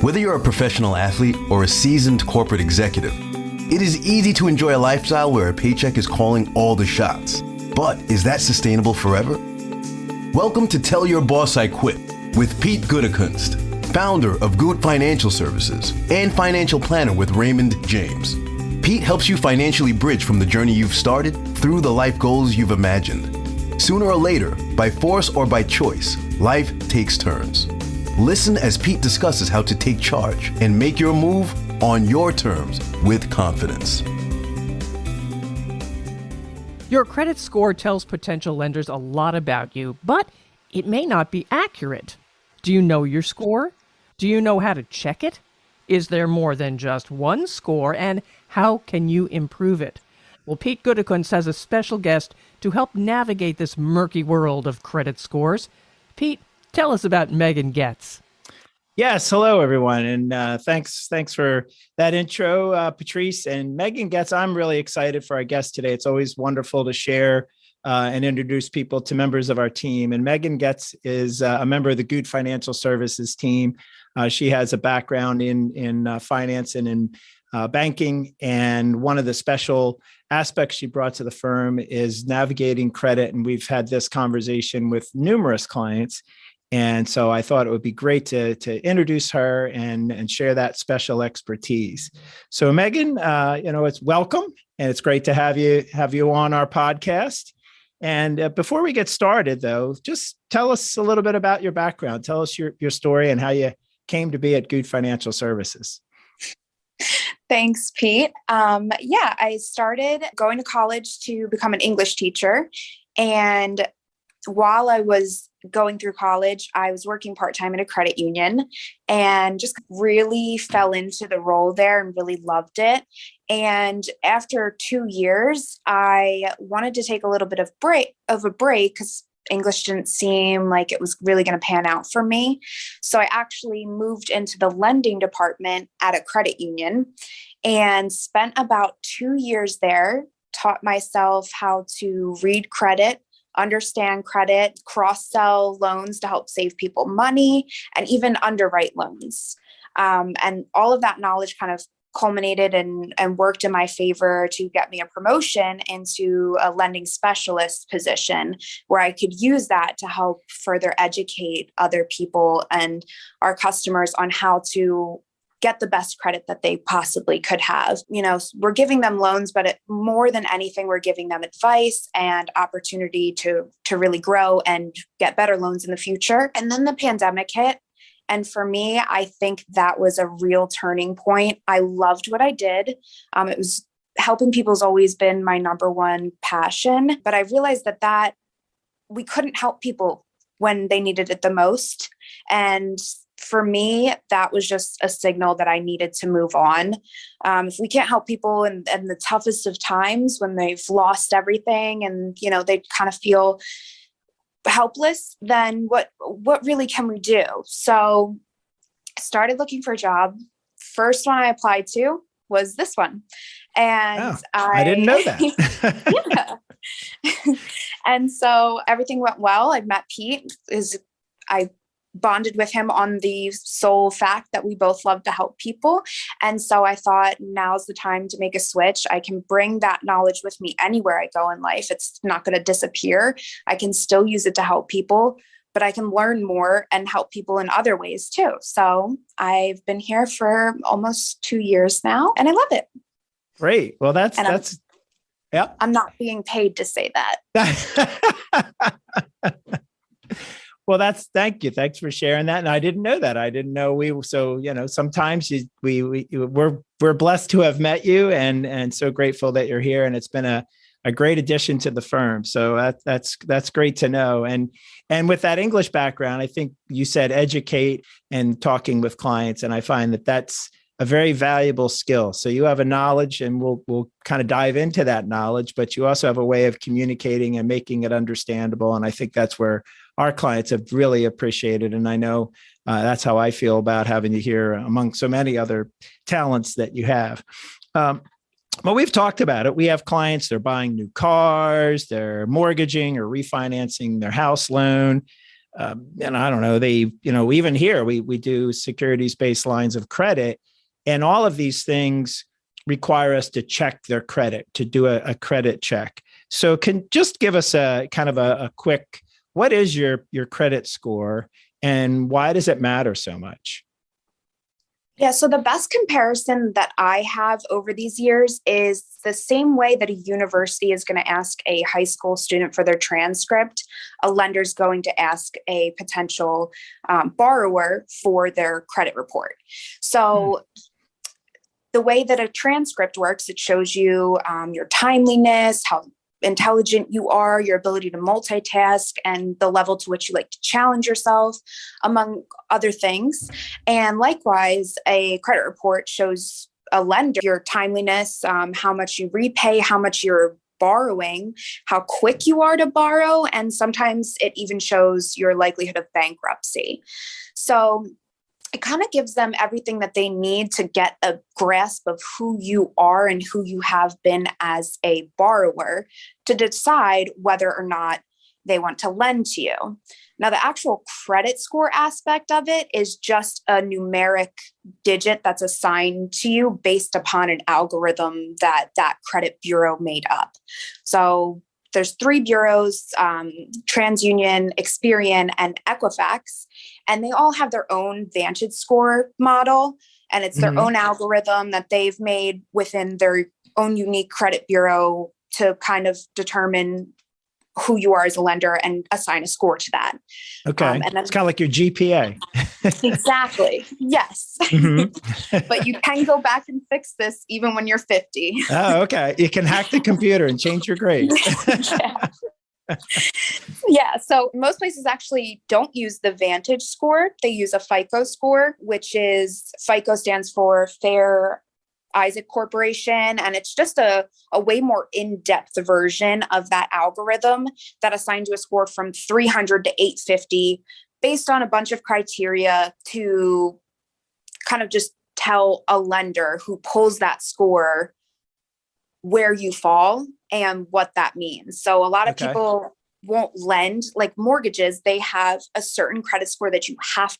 Whether you're a professional athlete or a seasoned corporate executive, it is easy to enjoy a lifestyle where a paycheck is calling all the shots. But is that sustainable forever? Welcome to Tell Your Boss I Quit with Pete Goodekunst, founder of Good Financial Services and financial planner with Raymond James. Pete helps you financially bridge from the journey you've started through the life goals you've imagined. Sooner or later, by force or by choice, life takes turns. Listen as Pete discusses how to take charge and make your move on your terms with confidence. Your credit score tells potential lenders a lot about you, but it may not be accurate. Do you know your score? Do you know how to check it? Is there more than just one score, and how can you improve it? Well, Pete Goodekunst has a special guest to help navigate this murky world of credit scores. Pete, tell us about Megan Getz. Yes, hello everyone, and thanks for that intro, Patrice and Megan Getz. I'm really excited for our guest today. It's always wonderful to share and introduce people to members of our team. And Megan Getz is a member of the Good Financial Services team. She has a background in finance and in banking, and one of the special aspects she brought to the firm is navigating credit. And we've had this conversation with numerous clients. And so I thought it would be great to introduce her and share that special expertise. So Megan, it's welcome, and it's great to have you on our podcast. And before we get started, though, just tell us a little bit about your background. Tell us your story and how you came to be at Good Financial Services. Thanks, Pete. I started going to college to become an English teacher. And while I was going through college, I was working part-time in a credit union and just really fell into the role there and really loved it. And after 2 years, I wanted to take a little bit of a break because English didn't seem like it was really going to pan out for me. So I actually moved into the lending department at a credit union and spent about 2 years there, taught myself how to read credit, understand credit, cross-sell loans to help save people money, and even underwrite loans. And all of that knowledge kind of culminated and worked in my favor to get me a promotion into a lending specialist position where I could use that to help further educate other people and our customers on how to get the best credit that they possibly could have. We're giving them loans, but more than anything, we're giving them advice and opportunity to really grow and get better loans in the future. And then the pandemic hit. And for me, I think that was a real turning point. I loved what I did. It was helping people has always been my number one passion, but I realized that we couldn't help people when they needed it the most. And for me, that was just a signal that I needed to move on. If we can't help people in the toughest of times when they've lost everything and, they kind of feel helpless, then what really can we do? So I started looking for a job. First one I applied to was this one. And I didn't know that. Yeah. And so everything went well. I met Pete. I bonded with him on the sole fact that we both love to help people. And so I thought, now's the time to make a switch. I can bring that knowledge with me anywhere I go in life. It's not going to disappear. I can still use it to help people, but I can learn more and help people in other ways too. So I've been here for almost 2 years now, and I love it. Great. Well, I'm not being paid to say that. Well, thank you. Thanks for sharing that. And I didn't know that. I didn't know sometimes we're blessed to have met you and so grateful that you're here. And it's been a great addition to the firm. So that's great to know. And with that English background, I think you said educate and talking with clients. And I find that that's a very valuable skill. So you have a knowledge, and we'll kind of dive into that knowledge, but you also have a way of communicating and making it understandable. And I think that's where our clients have really appreciated. And I know that's how I feel about having you here among so many other talents that you have. Well, we've talked about it. We have clients, they're buying new cars, they're mortgaging or refinancing their house loan. and I don't know, even here we do securities-based lines of credit, and all of these things require us to check their credit, to do a credit check. So can just give us a kind of a quick, what is your credit score and why does it matter so much? Yeah, so the best comparison that I have over these years is the same way that a university is going to ask a high school student for their transcript, a lender is going to ask a potential borrower for their credit report. So the way that a transcript works, it shows you your timeliness, how intelligent you are, your ability to multitask, and the level to which you like to challenge yourself, among other things. And likewise, a credit report shows a lender your timeliness, how much you repay, how much you're borrowing, how quick you are to borrow, and sometimes it even shows your likelihood of bankruptcy. So it kind of gives them everything that they need to get a grasp of who you are and who you have been as a borrower to decide whether or not they want to lend to you. Now, the actual credit score aspect of it is just a numeric digit that's assigned to you based upon an algorithm that credit bureau made up. So there's 3 bureaus, TransUnion, Experian, and Equifax, and they all have their own Vantage score model, and it's their own algorithm that they've made within their own unique credit bureau to kind of determine who you are as a lender and assign a score to that. Okay. And it's kind of like your GPA. Exactly. Yes. But you can go back and fix this even when you're 50. Oh, okay. You can hack the computer and change your grades. Yeah. So most places actually don't use the Vantage score. They use a FICO score, which is FICO stands for Fair Isaac Corporation. And it's just a way more in-depth version of that algorithm that assigns you a score from 300 to 850 based on a bunch of criteria to kind of just tell a lender who pulls that score where you fall and what that means. So a lot of people won't lend, like mortgages, they have a certain credit score that you have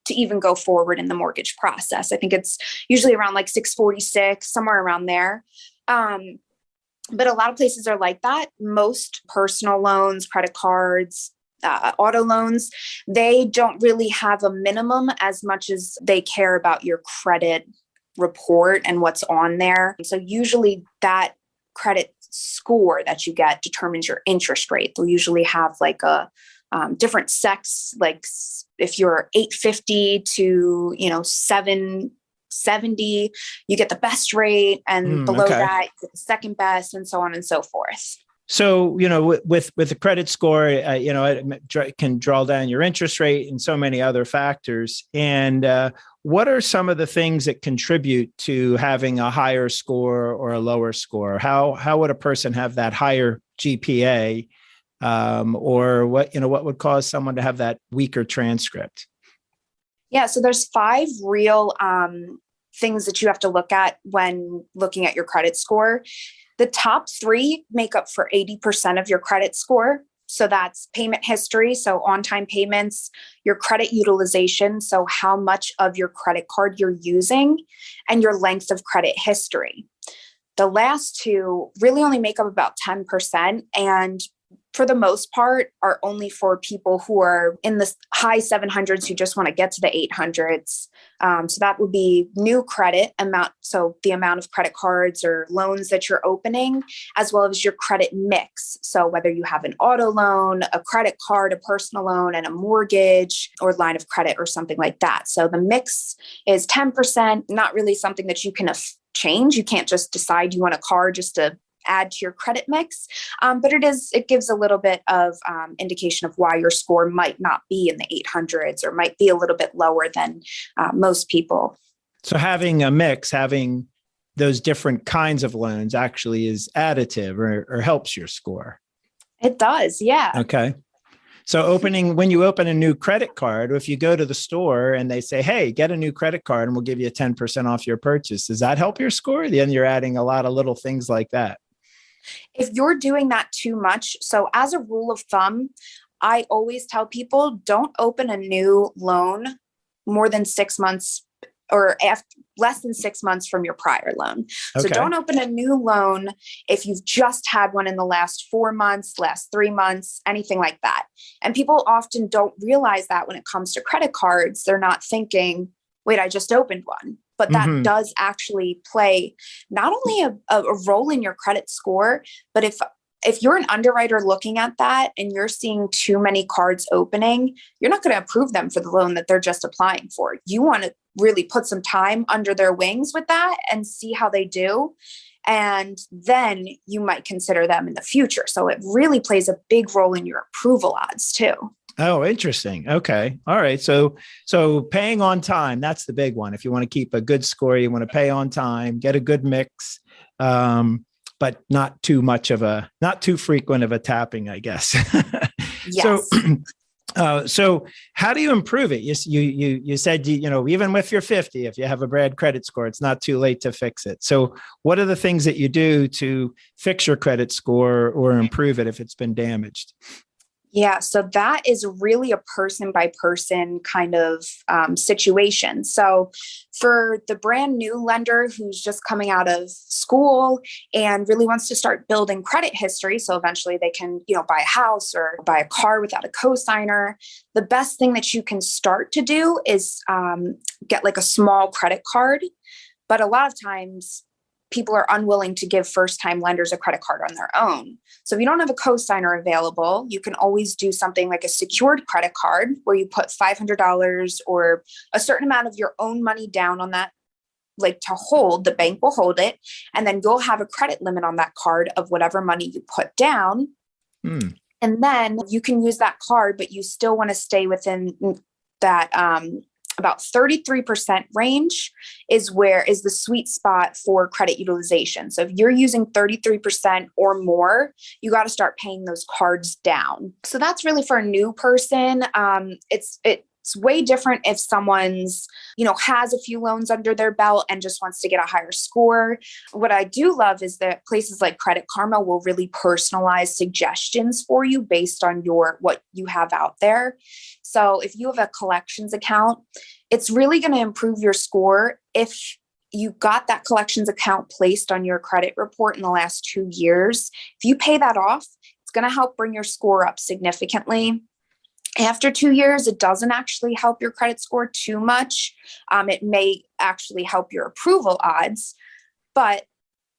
to even go forward in the mortgage process. I think it's usually around like 646, somewhere around there. But a lot of places are like that. Most personal loans, credit cards, auto loans, they don't really have a minimum as much as they care about your credit report and what's on there. So usually that credit score that you get determines your interest rate. They'll usually have like a different sects, like if you're 850 to 770, you get the best rate, and below that you get the second best, and so on and so forth. So, with the credit score, it can draw down your interest rate and so many other factors. And what are some of the things that contribute to having a higher score or a lower score? How would a person have that higher GPA, or what would cause someone to have that weaker transcript? Yeah, so there's 5 real things that you have to look at when looking at your credit score. The top 3 make up for 80% of your credit score. So that's payment history, so on-time payments, your credit utilization, so how much of your credit card you're using, and your length of credit history. The last 2 really only make up about 10%, and for the most part are only for people who are in the high 700s who just want to get to the 800s. So that would be new credit amount. So the amount of credit cards or loans that you're opening, as well as your credit mix. So whether you have an auto loan, a credit card, a personal loan, and a mortgage or line of credit or something like that. So the mix is 10%, not really something that you can change. You can't just decide you want a car just to add to your credit mix. But it gives a little bit of indication of why your score might not be in the 800s or might be a little bit lower than most people. So having a mix, having those different kinds of loans actually is additive or helps your score. It does. Yeah. Okay. So when you open a new credit card, if you go to the store and they say, hey, get a new credit card and we'll give you 10% off your purchase, does that help your score? Then you're adding a lot of little things like that. If you're doing that too much, so as a rule of thumb, I always tell people, don't open a new loan more than 6 months or less than 6 months from your prior loan. So Okay. don't open a new loan if you've just had one in the last 4 months, last 3 months, anything like that. And people often don't realize that when it comes to credit cards, they're not thinking, wait, I just opened one. But that does actually play not only a role in your credit score, but if you're an underwriter looking at that and you're seeing too many cards opening, you're not going to approve them for the loan that they're just applying for. You want to really put some time under their wings with that and see how they do. And then you might consider them in the future. So it really plays a big role in your approval odds too. Oh, interesting. Okay. All right. So paying on time, that's the big one. If you want to keep a good score, you want to pay on time, get a good mix, but not too frequent of a tapping, I guess. Yes. So how do you improve it? You said, even if you're 50, if you have a bad credit score, it's not too late to fix it. So what are the things that you do to fix your credit score or improve it if it's been damaged? Yeah, so that is really a person by person kind of situation. So for the brand new lender who's just coming out of school and really wants to start building credit history, so eventually they can, buy a house or buy a car without a cosigner, the best thing that you can start to do is get like a small credit card. But a lot of times people are unwilling to give first-time lenders a credit card on their own. So if you don't have a cosigner available, you can always do something like a secured credit card where you put $500 or a certain amount of your own money down on that, like to hold, the bank will hold it. And then you'll have a credit limit on that card of whatever money you put down. And then you can use that card, but you still want to stay within that, about 33% range is the sweet spot for credit utilization. So if you're using 33% or more, you got to start paying those cards down. So that's really for a new person. It's way different if someone's, has a few loans under their belt and just wants to get a higher score. What I do love is that places like Credit Karma will really personalize suggestions for you based on what you have out there. So if you have a collections account, it's really going to improve your score if you got that collections account placed on your credit report in the last 2 years. If you pay that off, it's going to help bring your score up significantly. After 2 years, it doesn't actually help your credit score too much. It may actually help your approval odds, but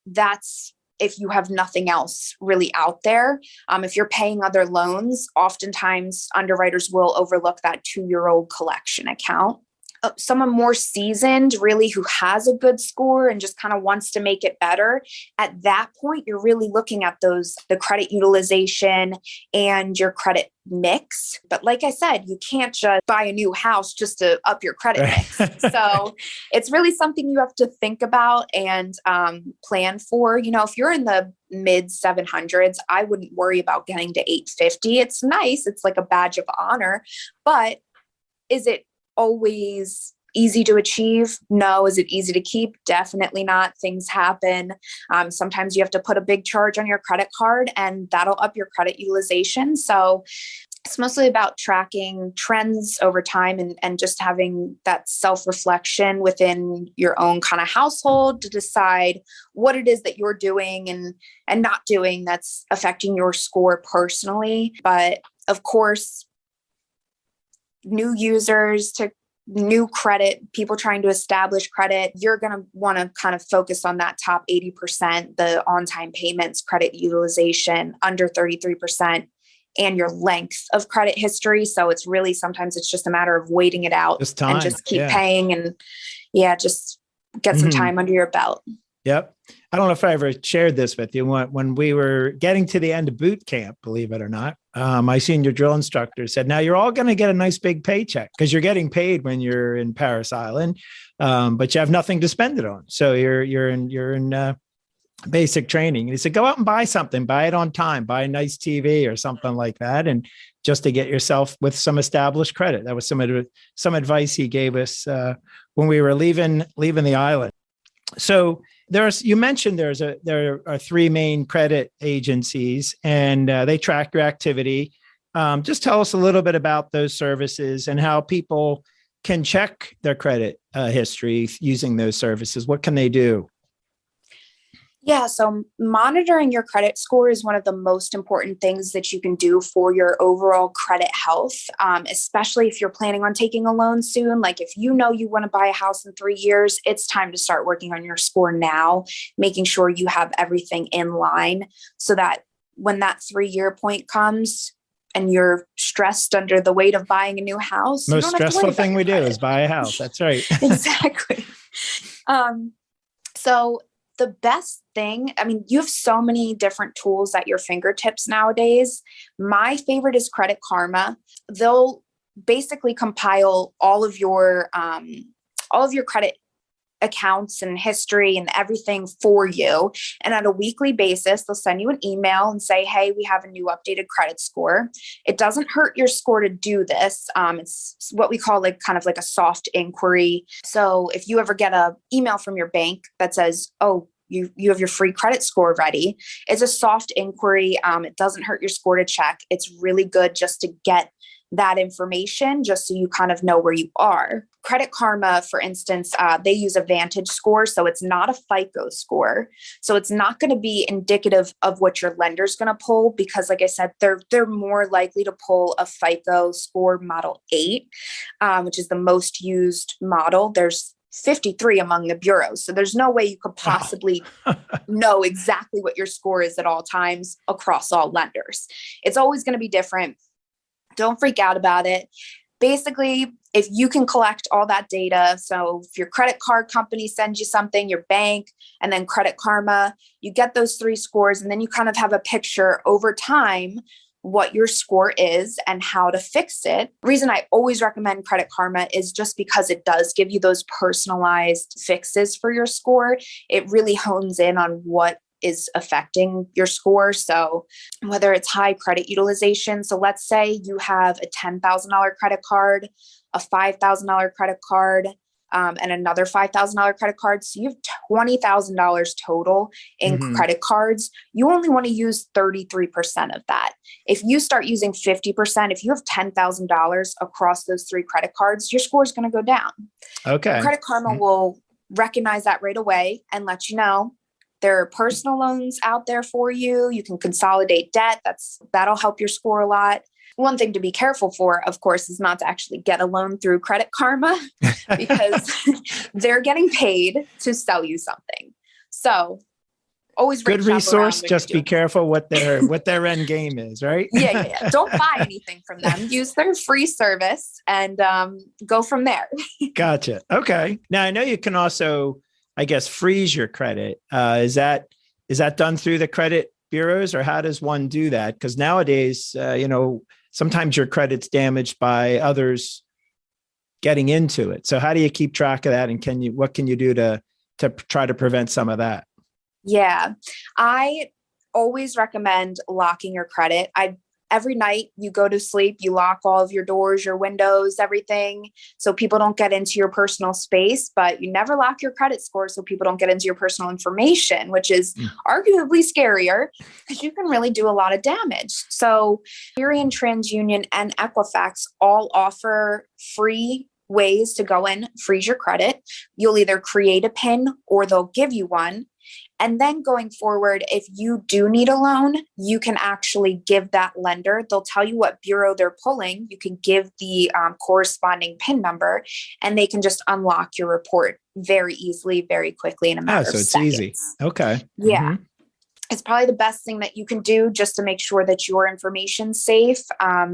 that's if you have nothing else really out there. If you're paying other loans, oftentimes underwriters will overlook that 2-year-old collection account. Someone more seasoned, really, who has a good score and just kind of wants to make it better, at that point, you're really looking at the credit utilization and your credit mix. But like I said, you can't just buy a new house just to up your credit mix. So it's really something you have to think about and plan for. If you're in the mid 700s, I wouldn't worry about getting to 850. It's nice. It's like a badge of honor. But is it always easy to achieve? No. Is it easy to keep? Definitely not. Things happen. Sometimes you have to put a big charge on your credit card and that'll up your credit utilization. So it's mostly about tracking trends over time and just having that self-reflection within your own kind of household to decide what it is that you're doing and not doing that's affecting your score personally. But of course, new users to new credit, people trying to establish credit, you're going to want to kind of focus on that top 80%, the on-time payments, credit utilization under 33%, and your length of credit history. So it's really, sometimes it's just a matter of waiting it out and just keep paying and just get some time under your belt. Yep. I don't know if I ever shared this with you. When we were getting to the end of boot camp, believe it or not, my senior drill instructor said, now you're all going to get a nice big paycheck because you're getting paid when you're in Paris Island, but you have nothing to spend it on. So you're in basic training. And he said, go out and buy something, buy it on time, buy a nice TV or something like that. And just to get yourself with some established credit. That was some advice he gave us when we were leaving the island. So you mentioned there are 3 main credit agencies and they track your activity. Just tell us a little bit about those services and how people can check their credit history using those services. What can they do? Yeah, so monitoring your credit score is one of the most important things that you can do for your overall credit health, especially if you're planning on taking a loan soon. Like if you know you want to buy a house in 3 years, it's time to start working on your score now, making sure you have everything in line so that when that 3-year point comes and you're stressed under the weight of buying a new house, Most stressful thing we do is buy a house. That's right. Exactly. So the best thing, I mean, you have so many different tools at your fingertips nowadays. My favorite is Credit Karma. They'll basically compile all of your credit accounts and history and everything for you. And on a weekly basis, they'll send you an email and say, hey, we have a new updated credit score. It doesn't hurt your score to do this. It's what we call kind of like a soft inquiry. So if you ever get an email from your bank that says, oh, you have your free credit score ready, it's a soft inquiry. It doesn't hurt your score to check. It's really good just to get that information, just so you kind of know where you are. Credit Karma, for instance, they use a Vantage score. So it's not a FICO score. So it's not going to be indicative of what your lender's going to pull, because like I said, they're more likely to pull a FICO score model 8, which is the most used model. There's 53 among the bureaus. So there's no way you could possibly know exactly what your score is at all times across all lenders. It's always going to be different. Don't freak out about it. Basically, if you can collect all that data, so if your credit card company sends you something, your bank, and then Credit Karma, you get those 3 scores, and then you kind of have a picture over time what your score is and how to fix it. The reason I always recommend Credit Karma is just because it does give you those personalized fixes for your score. It really hones in on what is affecting your score. So whether it's high credit utilization, so let's say you have a $10,000 credit card, a $5,000 credit card, and another $5,000 credit card. So you have $20,000 total in credit cards. You only want to use 33% of that. If you start using 50%, if you have $10,000 across those 3 credit cards, your score is going to go down. Okay. And Credit Karma will recognize that right away and let you know. There are personal loans out there for you. You can consolidate debt. That'll help your score a lot. One thing to be careful for, of course, is not to actually get a loan through Credit Karma because they're getting paid to sell you something. So always good resource. Just be careful what their end game is, right? Yeah. Don't buy anything from them. Use their free service and go from there. Gotcha. Okay. Now I know you can also, I guess, freeze your credit. Is that done through the credit bureaus, or how does one do that? Because nowadays, sometimes your credit's damaged by others getting into it. So how do you keep track of that? And what can you do to try to prevent some of that? Yeah, I always recommend locking your credit. Every night you go to sleep, you lock all of your doors, your windows, everything, so people don't get into your personal space, but you never lock your credit score so people don't get into your personal information, which is arguably scarier because you can really do a lot of damage. So Experian, TransUnion, and Equifax all offer free ways to go in, freeze your credit. You'll either create a PIN or they'll give you one. And then going forward, if you do need a loan, you can actually give that lender. They'll tell you what bureau they're pulling. You can give the corresponding PIN number, and they can just unlock your report very easily, very quickly in a matter of seconds. So it's easy. Okay. Yeah. It's probably the best thing that you can do just to make sure that your information's safe.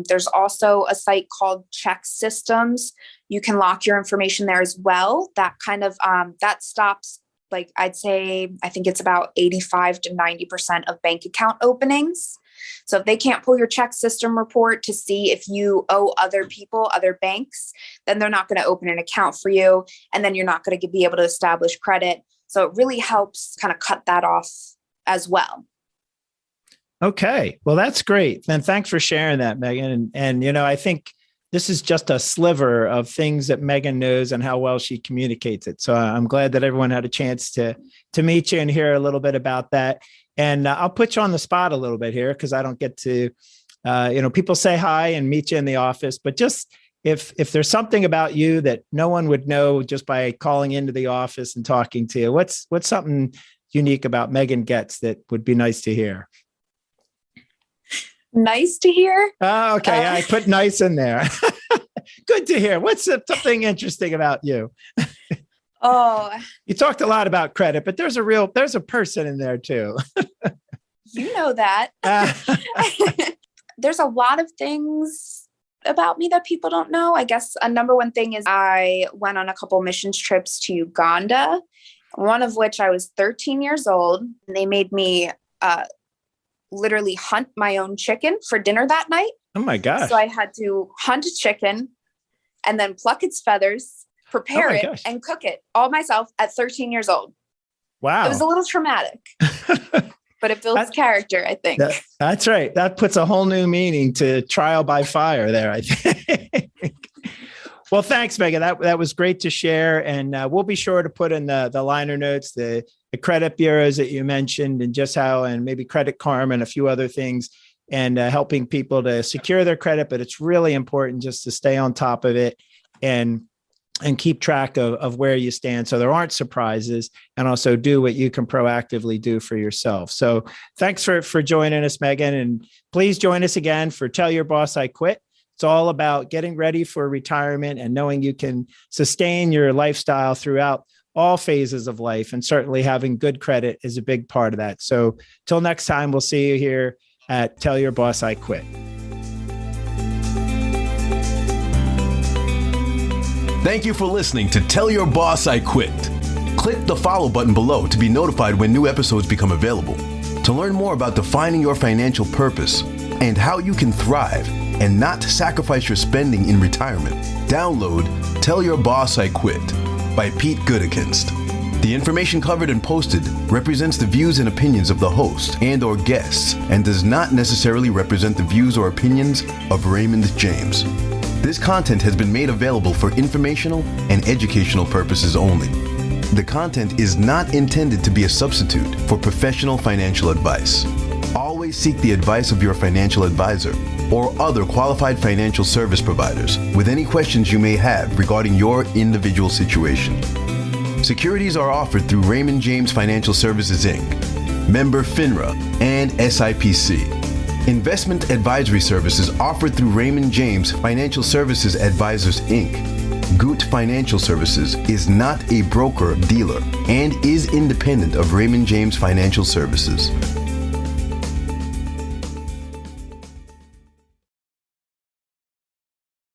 There's also a site called Check Systems. You can lock your information there as well. That kind of, that stops, like I think it's about 85 to 90% of bank account openings. So if they can't pull your check system report to see if you owe other people, other banks, then they're not going to open an account for you. And then you're not going to be able to establish credit. So it really helps kind of cut that off as well. Okay. Well, that's great. Then thanks for sharing that, Megan. And I think this is just a sliver of things that Megan knows and how well she communicates it. So I'm glad that everyone had a chance to meet you and hear a little bit about that. And I'll put you on the spot a little bit here because I don't get to People say hi and meet you in the office, but just if there's something about you that no one would know just by calling into the office and talking to you, what's something unique about Megan Getz that would be nice to hear? Nice to hear. Oh, okay. I put nice in there. Good to hear. What's something interesting about you? Oh, you talked a lot about credit, but there's a person in there too. You know that. There's a lot of things about me that people don't know. I guess a number one thing is I went on a couple missions trips to Uganda, one of which I was 13 years old. They made me literally hunt my own chicken for dinner that night. Oh my gosh. So I had to hunt a chicken and then pluck its feathers, prepare it, and cook it all myself at 13 years old. Wow. It was a little traumatic, but it builds character, I think. That's right. That puts a whole new meaning to trial by fire there, I think. Well, thanks, Megan. That was great to share. And we'll be sure to put in the liner notes, the credit bureaus that you mentioned, and just how, and maybe Credit Karma and a few other things, and helping people to secure their credit. But it's really important just to stay on top of it and keep track of where you stand, so there aren't surprises, and also do what you can proactively do for yourself. So thanks for joining us, Megan. And please join us again for Tell Your Boss I Quit. It's all about getting ready for retirement and knowing you can sustain your lifestyle throughout all phases of life. And certainly having good credit is a big part of that. So till next time, we'll see you here at Tell Your Boss I Quit. Thank you for listening to Tell Your Boss I Quit. Click the follow button below to be notified when new episodes become available. To learn more about defining your financial purpose and how you can thrive and not sacrifice your spending in retirement, download Tell Your Boss I Quit by Pete Goodekinst. The information covered and posted represents the views and opinions of the host and or guests and does not necessarily represent the views or opinions of Raymond James. This content has been made available for informational and educational purposes only. The content is not intended to be a substitute for professional financial advice. Always seek the advice of your financial advisor or other qualified financial service providers with any questions you may have regarding your individual situation. Securities are offered through Raymond James Financial Services, Inc., member FINRA, and SIPC. Investment advisory services offered through Raymond James Financial Services Advisors, Inc. Goot Financial Services is not a broker-dealer and is independent of Raymond James Financial Services.